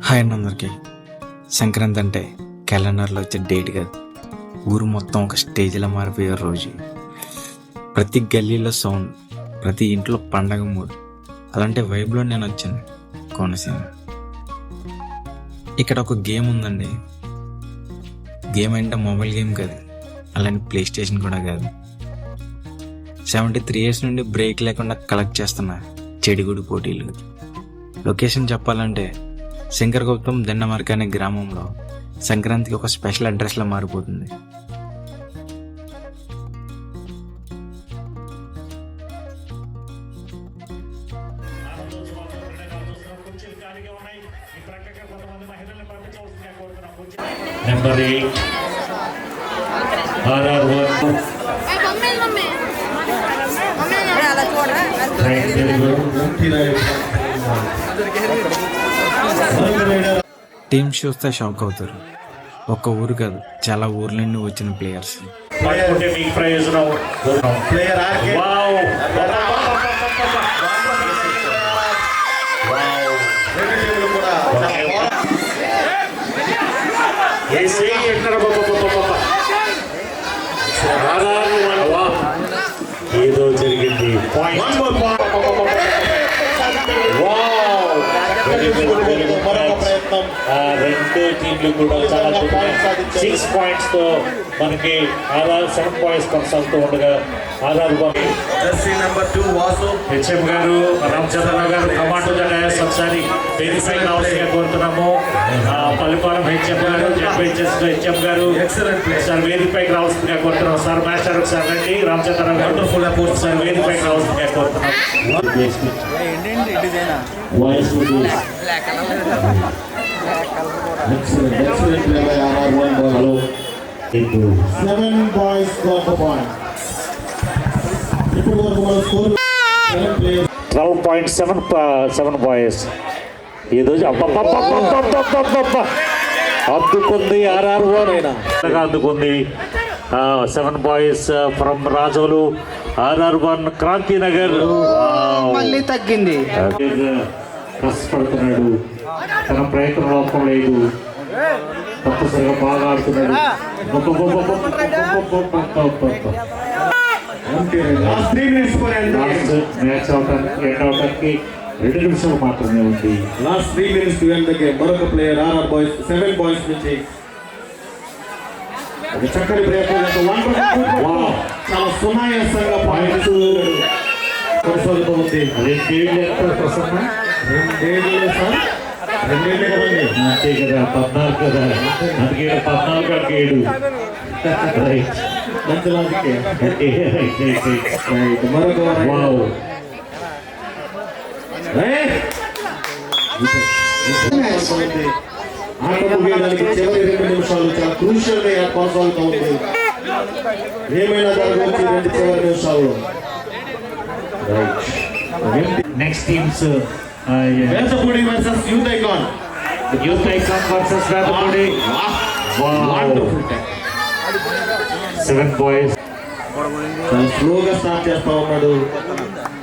Hi అండి అందరికీ. సంక్రాంతి అంటే క్యాలెండర్లో వచ్చే డేట్ కాదు, ఊరు మొత్తం ఒక స్టేజ్లో మారిపోయే రోజు. ప్రతి గల్లీలో సౌండ్, ప్రతి ఇంట్లో పండగ మూడ్. అలాంటి వైబ్లో నేను వచ్చాను కోనసీమ. ఇక్కడ ఒక గేమ్ ఉందండి. గేమ్ అంటే మొబైల్ గేమ్ కాదు, అలాంటి ప్లే స్టేషన్ కూడా కాదు. 73 years నుండి బ్రేక్ లేకుండా కలెక్ట్ చేస్తున్న చెడిగుడి పోటీలు. లొకేషన్ చెప్పాలంటే శంకరగుప్తం దిన్నమర్క అనే గ్రామంలో సంక్రాంతికి ఒక స్పెషల్ అడ్రస్లా మారిపోతుంది. నెంబర్ 8 టీమ్ చూస్తే షాక్ అవుతారు. ఒక్క ఊరు కాదు, చాలా ఊర్ల నుండి వచ్చిన ప్లేయర్స్. ఏదో జరిగింది. రెండు టీంలు కూడా చాలా 6 points తో మనకి ఆర్ఆర్ 7 points కొనసాగుతూ ఉండగా ఆర్ఆర్ హెచ్ఎం గారు రామచంద్రరావు గారు కమాండో జనరల్ ఒకసారి వేదికపై రావాల్సిందిగా కోరుతున్నాము. పల్లిపాలెం హెచ్ఎం గారు హెచ్ఎం గారు ఒకసారి వేదికపైకి రావాల్సిందిగా కోరుతున్నాం. సార్ మాస్టర్ ఒకసారి రండి. రామచంద్రరావు గారు ఒకసారి వేదికపైకి రావాల్సిందిగా కోరుతున్నాం. 7 boys got the point. 12.7 boys. ఏదో అందుకుంది ఆర్ఆర్ అందుకుంది. 7 boys from Razole. RR1 Kranti Nagar మళ్ళీ తగ్గింది. కష్టపడుతున్నాడు, తన ప్రయత్నం లోపం లేదు, తప్పనిసరిగా బాగా ఆడుతున్నాడు. మ్యాచ్ అవటానికి ఎండ్ అవటానికి 2 నిమిషాలు మాత్రమే ఉంది. Last 3 minutes to end the game. మరొక ప్లేయర్ ఆర్ఆర్ బాయ్స్ 7 boys నుంచి ఒక చక్కటి ప్రయత్నం. చాలా సునాయాసంగా పాయింట్స్ కొనసాగుతూ ఉంది. 2 ప్రసన్న 2 సార్ 2 కదండి, అంతే కదా, 14 కదా, అందుకే 14 7. మంచి లాజిక్. మరొక ఆట ముగియడానికి చివరి 2 నిమిషాలు చాలా క్రూషియల్ గా కొనసాగుతూ ఉంది. ఏమైనా జరగవచ్చు 2 చివరి నిమిషాల్లో. Next teams Vesapudi versus youth icon. Youth icon versus Vesapudi. 7 boys చాలా స్లోగా స్టార్ట్ చేస్తా ఉన్నాడు.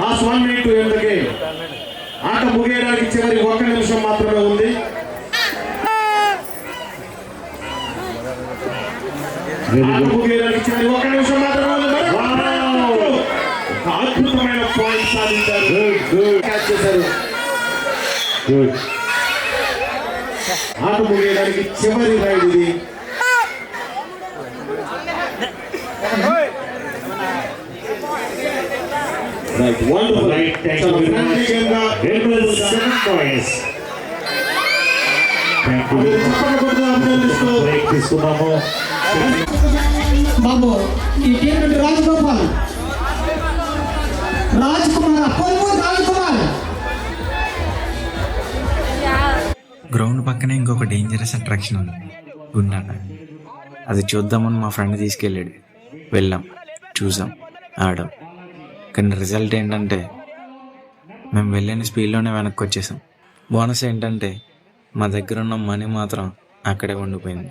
Last 1 minute to end the game. ఆట ముగియడానికి చివరి 1 నిమిషం మాత్రమే ఉంది. ఆట ముగియడానికి చివరి 1 నిమిషం మాత్రమే ఉంది. ఒక అద్భుతమైన పాయింట్ సాధించారు. క్యాచ్ చేశారు. ఆట ముగియడానికి చివరి రైడ్ ఇది. Right, wonderful. Right, thank you very much. It was 7 boys. Thank you very much. Break తీసుకున్నాము. బాబు ఈ టీం నుండి రాజకుమార్ గ్రౌండ్ పక్కనే ఇంకొక డేంజరస్ అట్రాక్షన్ ఉంది, గుండాట. అది చూద్దామని మా ఫ్రెండ్ తీసుకెళ్ళాడు. వెళ్ళాం, చూసాం, ఆడాం. కానీ రిజల్ట్ ఏంటంటే మేము వెళ్ళిన స్పీడ్లోనే వెనక్కి వచ్చేసాం. బోనస్ ఏంటంటే మా దగ్గర ఉన్న మనీ మాత్రం అక్కడే ఉండిపోయింది.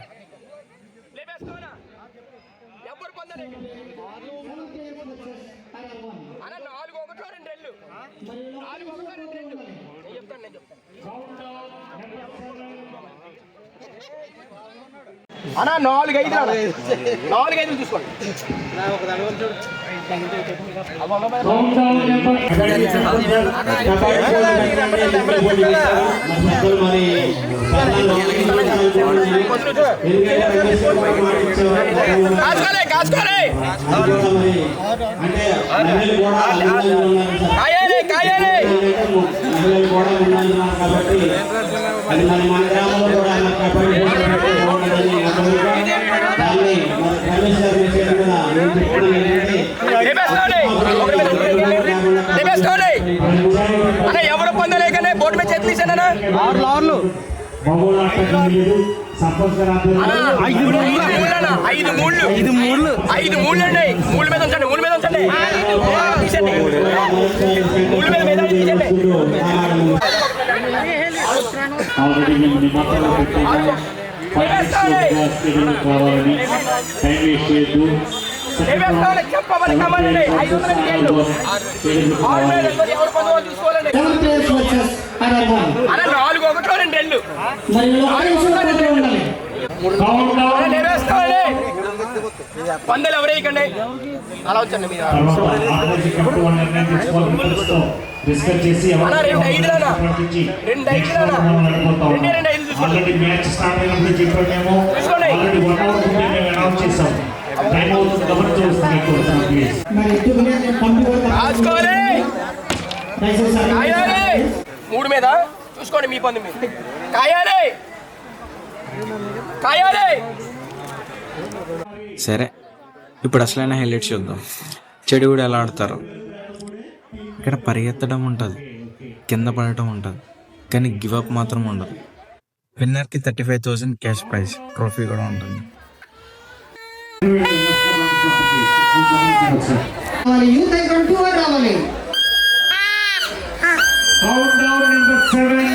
నేను చెప్తాను అన్నా 4-5 చూసుకోండి. కాచుకోలే కాబట్టి అది మన గ్రామంలో కూడా ఎవరు పొందలేకనే బోర్డు మీద చేతులు ఇచ్చానన్నా 5 మూళ్ళు అండి. మూడు మీద ఉంచండి. తీసండి. మూడు మీద తీసండి. చెప్పమని కమాలండి. 500 ఎవరు పొందవో తీసుకోవాలండి. 4 1 2 పందెలు ఎవరేయకండి. అలా వచ్చండి మీరు. 2 3 మీద చూసుకోండి. మీ పంది మీద కాయాలి. సరే, ఇప్పుడు అసలైన హైలైట్స్ చూద్దాం. చెడు కూడా ఎలా ఆడతారు. ఇక్కడ పరిగెత్తడం ఉంటుంది, కింద పడటం ఉంటుంది, కానీ గివ్ అప్ మాత్రం ఉండదు. విన్నర్కి 35,000 క్యాష్ ప్రైజ్, ట్రోఫీ కూడా ఉంటుంది. యూత్ ఐకాన్ 2 రావాలి. Number 7.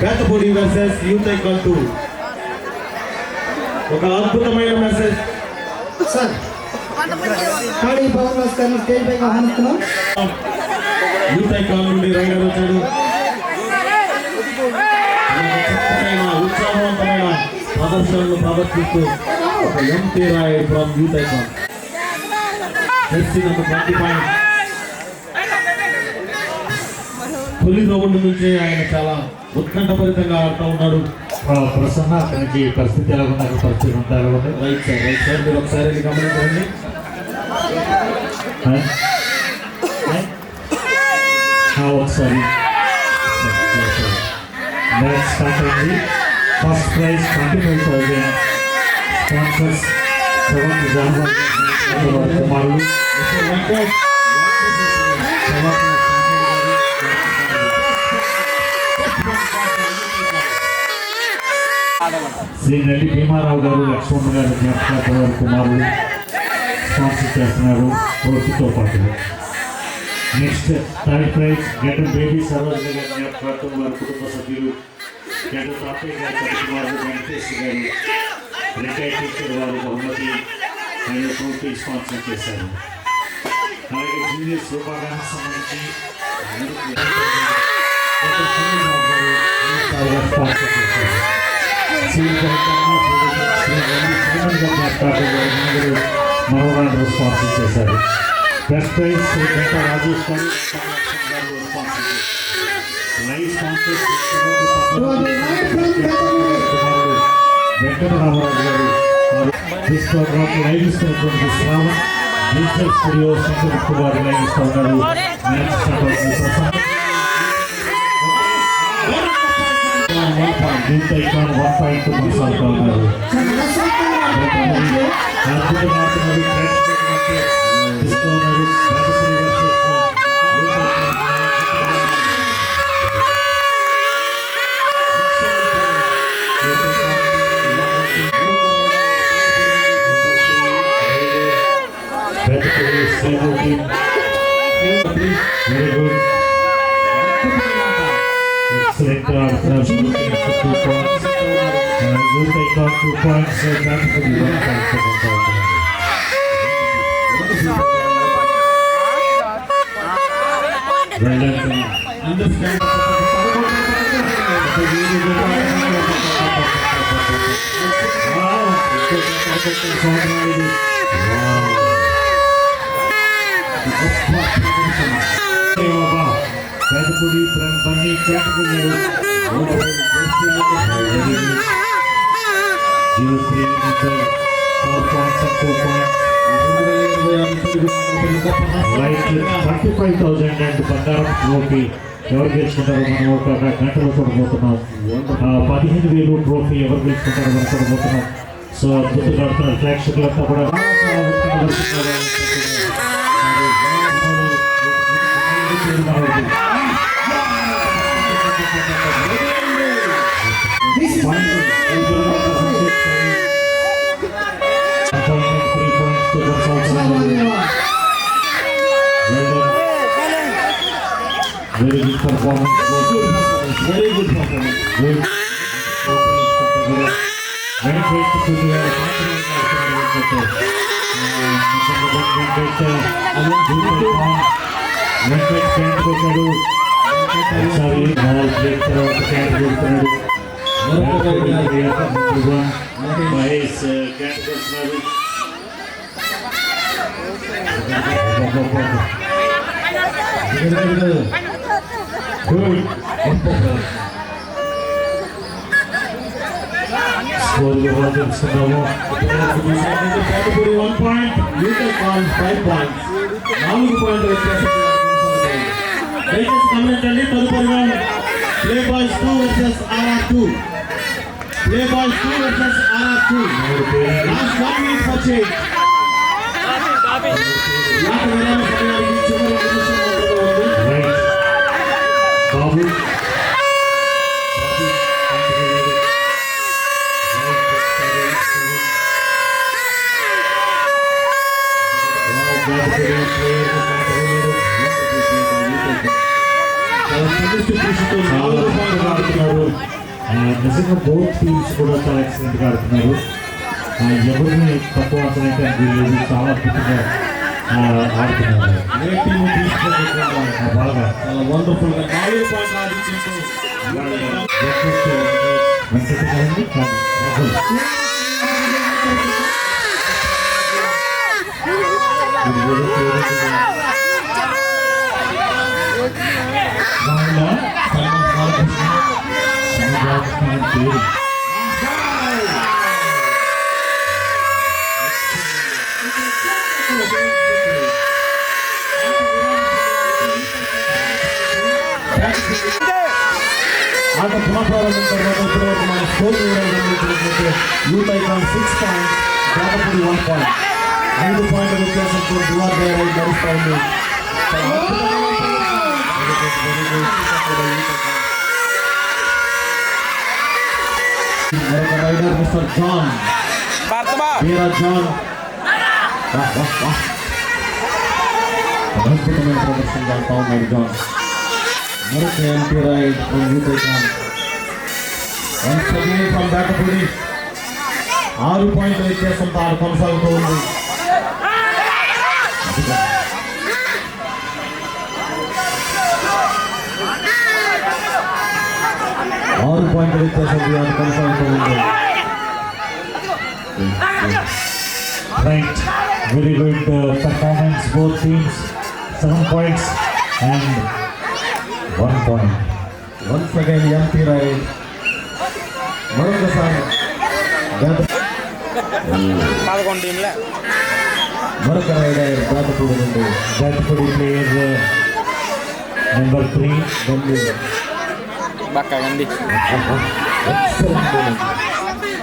Bethapudi versus youth icon 2. ఒక అద్భుతమైన మెసేజ్ సార్ ఖాళీ పవర్ గారిని స్టేజ్ పైకి ఆహ్వానిస్తున్నాం. యూత్ ఐకాన్ నుండి రైడర్ వచ్చాడు. ఉత్సాహవంతమైన ప్రదర్శనలు ప్రదర్శిస్తూ ఒక M T Roy from youth icon. Number 25. తొలి రౌండ్ నుంచి ఆయన చాలా ఉత్కంఠభరితంగా ఆడుతూ ఉన్నాడు. ప్రసన్న అతనికి పరిస్థితి ఎలా ఉన్నారు, పరిస్థితి ఉంటారు. రైట్ సార్ మీరు ఒకసారి వెళ్ళి గమనించండి. ఒకసారి మ్యాచ్ స్టార్ట్ అయింది. First prize 25,000. స్పాన్సర్స్ కుమారులు శ్రీ నల్లి భీమారావు గారు, లక్ష్మణ్ గారు జ్ఞాపకార్థ వారి కుమారులు స్పాన్సర్ చేస్తున్నారు రోడ్డుతో పాటు. Next third prize getter baby Saroj గారి జ్ఞాపకార్థం వారి కుటుంబ సభ్యులు, గెటర్ తాపయ్య గారి కుమారులు వెంకటేష్ గారు రిటైర్డ్ టీచర్ వారు బహుమతి మరియు ట్రోఫీ స్పాన్సర్ చేశారు. అలాగే జూనియర్స్ విభాగానికి సంబంధించి స్పాన్సర్ చేశారు. మనోరాంధ్ర స్పాన్సర్ చేశారు. బెస్ట్ ప్రైజ్ శ్రీ వెంకట రాజేష్ గారు స్పాన్సర్ చేశారు. లైవ్ స్పాన్సర్ వెంకటరామరాజు గారు దిస్ ప్రోగ్రామ్ లైవ్ ఇస్తున్నటువంటి శ్రావణ్ డిజిటల్ స్టూడియో సంతృప్తి వారు లైవ్ ఇస్తూ ఉన్నారు. మ్యాచ్ స్టార్ట్ అవుతుంది. యూత్ ఐకాన్ 1.2 కొనసాగుతూ ఉన్నారు. అద్భుతంగా ఆడుతున్నారు. తీసుకున్నారు. Excellent ఆడుతున్నారు. 2 points. Youth Icon 2 points. Gantapudi 1 point తో కొనసాగుతున్నారు. Well done. Gantapudi from Bunny category. You 3 meter 4 points and 2 points. Right, 35,000 and Bandaram trophy. ఎవరు గెలుచుకుంటారో మనం ఒక గంటలో చూడబోతున్నాం. 15,000 ట్రోఫీ ఎవరు గెలుచుకుంటారో మనం చూడబోతున్నాం. సో అద్భుతంగా ఆడుతున్నారు ప్రేక్షకులంతా కూడా. Very good performance. Very good performance. Good. Very great to see you. Score the Rockets now. Gantapudi 1 point, Youth Icon 5 points. 4 point వ్యత్యాసం. దయచేసి గమనించండి, తదుపరి round play boys 2 versus RR2. Play boys 2 versus RR2. Last 1 minute for change. ఆట విరామ సమయానికి చివరి నిమిషం మాత్రమే ఉంది. Right. Babu. నిజంగా బోత్ టీమ్స్ కూడా చాలా ఎక్సలెంట్గా ఆడుతున్నారు. ఎవరిని తక్కువ ఆడుతున్నట్టు వీళ్ళు చాలా అద్భుతంగా ఆడుతున్నారు. ఏ టీము తీసుకోకుండా బాగా చాలా వండర్ఫుల్గా 4 పాయింట్ ఆడించుకుంటూ వెంకటగారండి పేరు ఆట పునఃప్రారంభం తర్వాత ఇప్పటివరకు మన స్కోర్ గమనించినట్లయితే youth icon 6 points, Gantapudi 1 point. 5 పాయింట్ల వ్యత్యాసంతో దువార్ దయారావు గడుస్తూ ఉంది. మరొక raider mister John Veera John అద్భుతమైన ప్రదర్శన చేస్తా ఉన్నాడు జాన్. మరొక empty raid youth icon once again from Gantapudi 6 పాయింట్ల వ్యత్యాసంతో ఆట కొనసాగుతూ ఉంది. 6 పాయింట్ల వ్యత్యాసంతో ఆట కొనసాగుతూ ఉంది. Right, very good performance, both teams. 7 points and 1 point. Once again MP raid మరొకసారి మరొక రైడర్ గంటపూడి నుండి Gantapudi player number 3.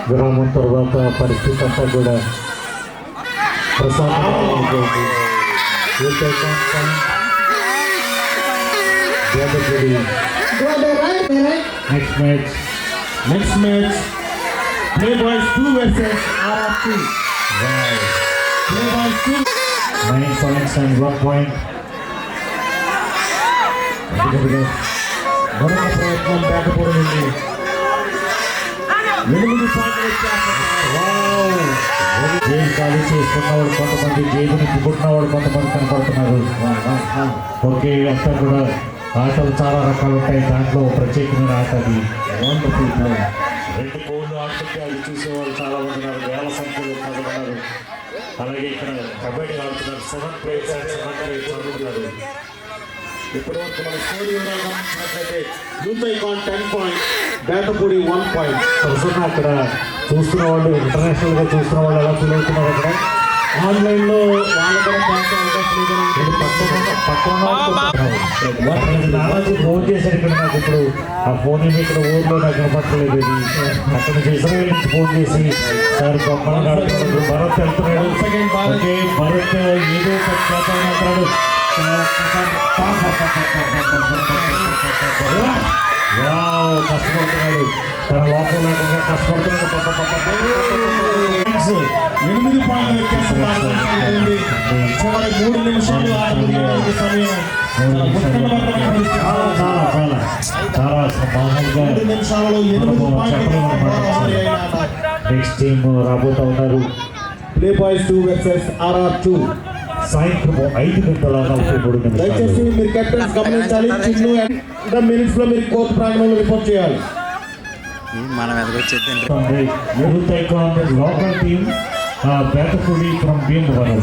విరామం తర్వాత పరిస్థితి అంతా కూడా ప్రశాంతంగా ఉంటుంది. Gantapudi. Next match play boys 2 versus RR2. Play boys 2 9 points and 1 point. మరొక ప్రయత్నం పేటపూడి నుండి 8 పాయింట్లు వచ్చేస్తున్నారు. జైలు ఖాళీ చేసుకున్నవాడు కొంతమంది, జైలుని పుట్టుకున్నవాడు కొంతమంది కనపడుతున్నారు. ఓకే, అంతా కూడా ఆటలు చాలా రకాలు ఉంటాయి, దాంట్లో ప్రత్యేకమైన ఆట అది. Wonderful play. 2 గోళ్ళు ఆడుతుంటే అది చూసేవాళ్ళు చాలా మంది ఉన్నారు, వేల సంఖ్యలో ఉన్నారు. అలాగే ఇక్కడ కబడ్డీ ఆడుతున్నారు, 7 ప్లేయర్స్ అండ్ 7 ప్లేయర్స్ ఆడుతున్నారు. ఇప్పటివరకు మన స్కోర్ వివరాలు గమనించినట్లయితే youth icon 10 points, Bethapudi 1 point. ప్రస్తుతం అక్కడ చూస్తున్న వాళ్ళు, ఇంటర్నేషనల్ గా చూస్తున్న వాళ్ళు ఎలా ఫీల్ అవుతున్నారు, అక్కడ ఆన్లైన్ లో వాళ్ళు కూడా నారాజు ఫోన్ చేశారు ఇక్కడ నాకు. ఇప్పుడు ఆ ఫోన్ ఇక్కడ ఊర్లో నాకు కనపట్టలేదు. అక్కడ నుంచి ఇజ్రాయెల్ నుంచి ఫోన్ చేసి సార్ గొప్పగా ఆడుతున్నాడు, భరత్ వెళ్తున్నాడు. ఓకే, భరత్ ఏదో చేస్తాడు. కష్టపడుతున్నాడు, తన లోపల లేకుండా కష్టపడుతున్నాడు. 8 పాయింట్లు వ్యత్యాసం. చివరి 3 నిమిషాలు ఆడుతున్న సమయం నెక్స్ట్ టీమ్ రాబోతా ఉన్నారు. Play boys 2 versus RR 2. సాయంత్రం 5 గంటల 43 నిమిషాలు. దయచేసి మీరు కెప్టెన్స్ గమనించాలి. చిన్ను ఇంకా మినిట్స్ లో మీరు కోర్టు ప్రాంగణంలో రిపోర్ట్ చేయాలి. మనం ఎదగొచ్చేద్దండి. Youth icon local team Betapudi from Bhimavaram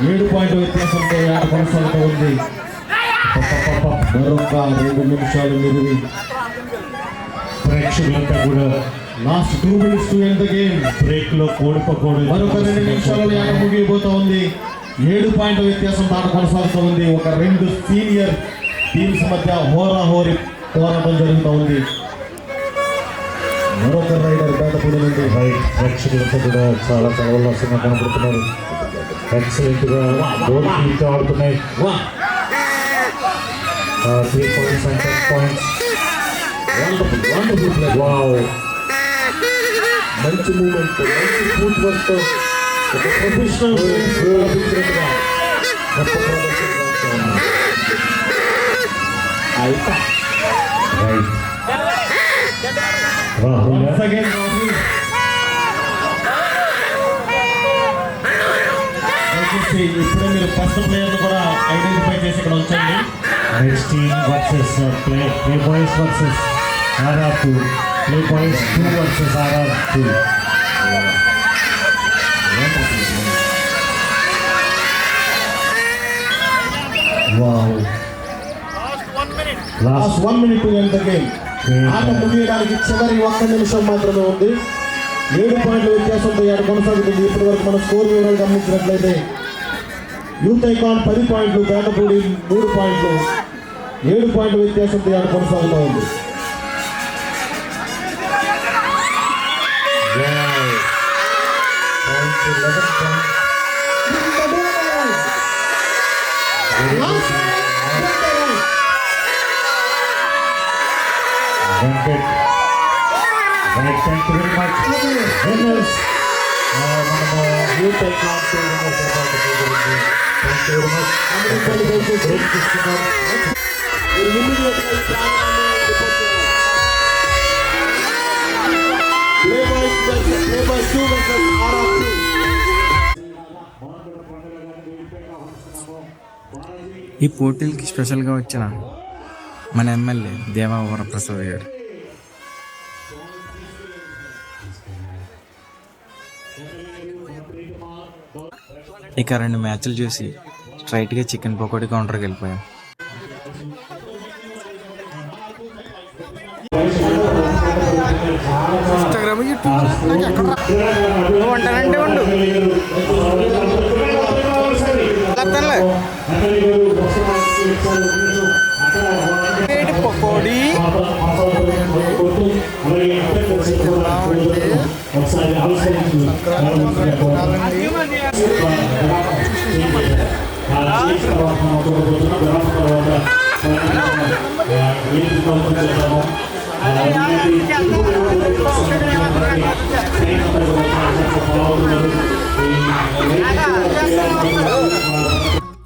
7 point వ్యత్యాసంతో ఆట కొనసాగుతూ ఉంది. మరొక 2 నిమిషాలు మీరు ప్రేక్షకులంతా కూడా last 2 minutes to end the game. Break లో కోడిపకోడి మరొక 2 నిమిషాలలో ఆట ముగియబోతా ఉంది. 7 పాయింట్ల వ్యత్యాసం ఆట కొనసాగుతూ ఉంది. ఒక 2 సీనియర్ టీమ్స్ మధ్య హోరాహోరీ పోరాటం జరుగుతూ ఉంది. మరొక రైడర్ బేతపూడి నుండి రైట్. ప్రేక్షకులంతా కూడా చాలా ఉల్లాసంగా కనబడుతున్నారు. ఎక్సలెంట్ గా గోల్ కీప్ ఆడుతున్నాయి. 3 points and 10 points. Wonderful play. Wow, మంచి మూమెంట్, మంచి ఫుట్ వర్క్ తో ఒక ప్రొఫెషనల్ గొప్ప ప్రదర్శన. రైట్. రాహుల్ ఇప్పుడే మీరు ఫస్ట్ ప్లేయర్ కూడా ఐడెంటిఫై చేసి ఇక్కడ ఉంచండి. Next team versus play boys versus RR 2. Play boys 2 versus RR 2. Wow, last 1 minute to end the game. ఆట ముగియడానికి చివరి 1 నిమిషం మాత్రమే ఉంది. 7 పాయింట్ల వ్యత్యాసంతో ఆట కొనసాగుతుంది. ఇప్పటి వరకు మన స్కోర్ వివరాలు గమనించినట్లయితే యూత్ ఐకాన్ 10 పాయింట్లు, బేతపూడి 3 పాయింట్లు. 7 పాయింట్ల వ్యత్యాసంతో ఆట కొనసాగుతూ ఉంది. Thank you very much. Winners, మనము youth icon thank you very much. Break తీసుకున్నాం. ఈ పోటీలకి స్పెషల్గా వచ్చిన మన ఎమ్మెల్యే దేవా వరప్రసాద్ గారు. ఇక 2 మ్యాచ్లు చూసి స్ట్రైట్గా చికెన్ పకోడీ కౌంటర్కి వెళ్ళిపోయాం. వంటానంటే ఉండు పకోడీ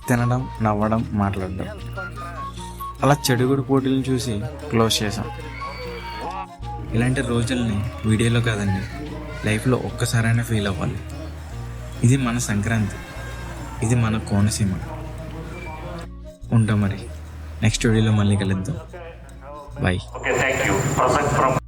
తినడం, నవ్వడం, మాట్లాడడం అలా చెడుగుడు పోటీలను చూసి క్లోజ్ చేసాం. ఇలాంటి రోజుల్ని వీడియోలో కాదండి, లైఫ్లో ఒక్కసారైనా ఫీల్ అవ్వాలి. ఇది మన సంక్రాంతి, ఇది మన కోనసీమ. ఉంటాం మరి, నెక్స్ట్ వీడియోలో మళ్ళీ కలుద్దాం. Bye. Okay, thank you. Prasad from